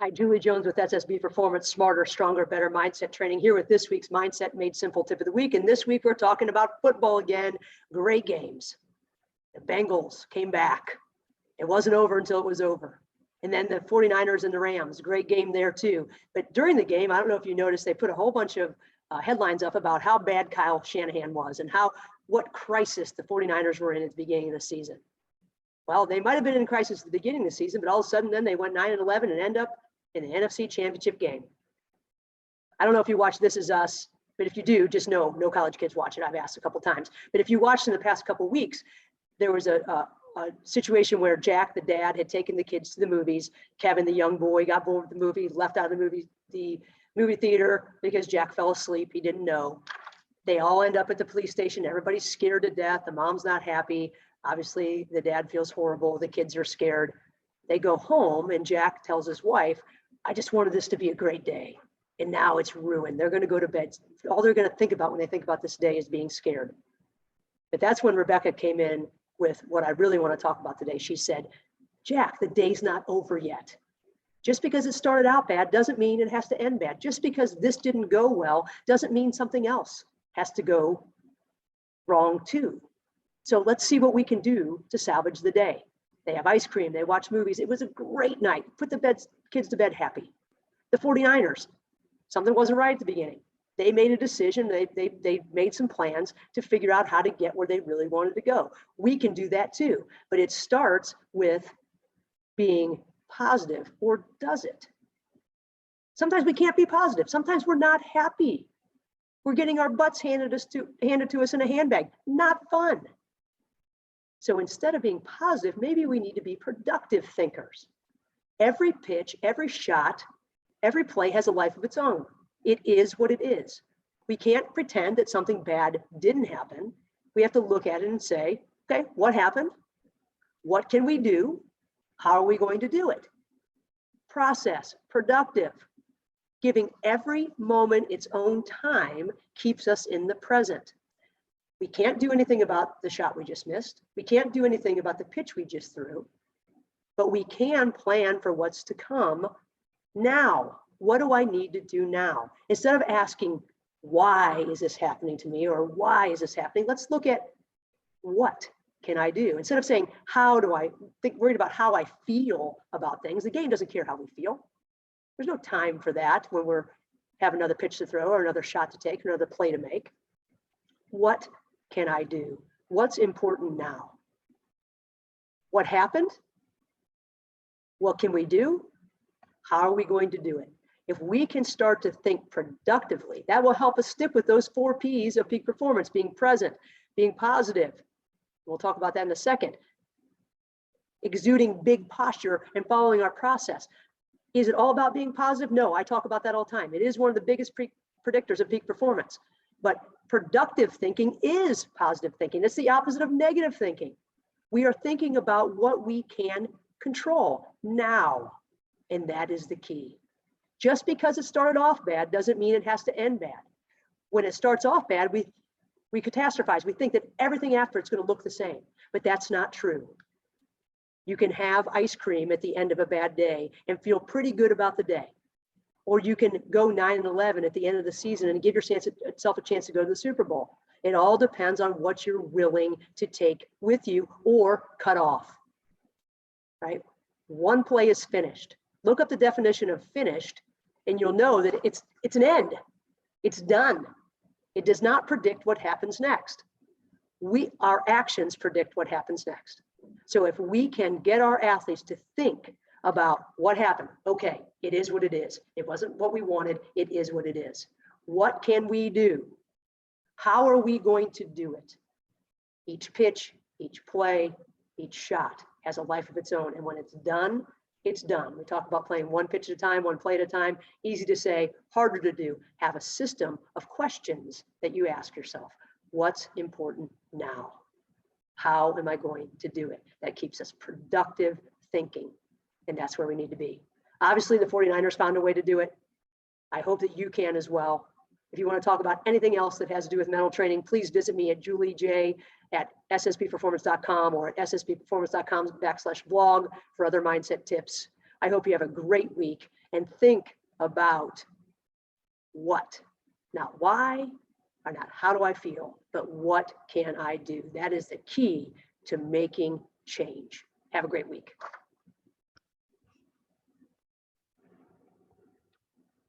Hi, Julie Jones with SSB Performance, Smarter, Stronger, Better Mindset Training, here with this week's Mindset Made Simple Tip of the Week. And this week we're talking about football again. Great games. The Bengals came back. It wasn't over until it was over. And then the 49ers and the Rams, great game there too. But during the game, I don't know if you noticed, they put a whole bunch of headlines up about how bad Kyle Shanahan was and what crisis the 49ers were in at the beginning of the season. Well, they might have been in crisis at the beginning of the season, but all of a sudden then they went 9-11 and end up in the NFC Championship game. I don't know if you watch This Is Us, but if you do, just know no college kids watch it. I've asked a couple times. But if you watched in the past couple of weeks, there was a situation where Jack, the dad, had taken the kids to the movies. Kevin, the young boy, got bored with the movie, left out of the movie theater because Jack fell asleep. He didn't know. They all end up at the police station. Everybody's scared to death. The mom's not happy. Obviously, the dad feels horrible. The kids are scared. They go home, and Jack tells his wife, I just wanted this to be a great day. And now it's ruined. They're going to go to bed. All they're going to think about when they think about this day is being scared. But that's when Rebecca came in with what I really want to talk about today. She said, Jack, the day's not over yet. Just because it started out bad doesn't mean it has to end bad. Just because this didn't go well doesn't mean something else has to go wrong too. So let's see what we can do to salvage the day. They have ice cream. They watch movies. It was a great night. Put the kids to bed happy. The 49ers, something wasn't right at the beginning. They made a decision. They made some plans to figure out how to get where they really wanted to go. We can do that too, but it starts with being positive, or does it? Sometimes we can't be positive. Sometimes we're not happy. We're getting our butts handed to us in a handbag. Not fun. So instead of being positive, maybe we need to be productive thinkers. Every pitch, every shot, every play has a life of its own. It is what it is. We can't pretend that something bad didn't happen. We have to look at it and say, okay, what happened? What can we do? How are we going to do it? Process, productive. Giving every moment its own time keeps us in the present. We can't do anything about the shot we just missed. We can't do anything about the pitch we just threw, but we can plan for what's to come now. What do I need to do now? Instead of asking, why is this happening to me, or why is this happening? Let's look at what can I do? Instead of saying, how do I worried about how I feel about things. The game doesn't care how we feel. There's no time for that when we're have another pitch to throw or another shot to take, or another play to make. What can I do? What's important now? What happened? What can we do? How are we going to do it? If we can start to think productively, that will help us stick with those 4 P's of peak performance: being present, being positive. We'll talk about that in a second. Exuding big posture and following our process. Is it all about being positive? No, I talk about that all the time. It is one of the biggest predictors of peak performance. But productive thinking is positive thinking. It's the opposite of negative thinking. We are thinking about what we can control now, and that is the key. Just because it started off bad doesn't mean it has to end bad. When it starts off bad, we catastrophize. We think that everything after it's going to look the same, but that's not true. You can have ice cream at the end of a bad day and feel pretty good about the day. Or you can go 9-11 at the end of the season and give yourself a chance to go to the Super Bowl. It all depends on what you're willing to take with you or cut off, right? One play is finished. Look up the definition of finished, and you'll know that it's an end. It's done. It does not predict what happens next. Our actions predict what happens next. So if we can get our athletes to think about what happened. Okay, it is what it is. It wasn't what we wanted. It is what it is. What can we do? How are we going to do it? Each pitch, each play, each shot has a life of its own. And when it's done, it's done. We talk about playing one pitch at a time, one play at a time. Easy to say, harder to do. Have a system of questions that you ask yourself. What's important now? How am I going to do it? That keeps us productive thinking. And that's where we need to be. Obviously, the 49ers found a way to do it. I hope that you can as well. If you want to talk about anything else that has to do with mental training, please visit me at juliej@ssbperformance.com or at ssbperformance.com/blog for other mindset tips. I hope you have a great week and think about what, not why, or not how do I feel, but what can I do? That is the key to making change. Have a great week.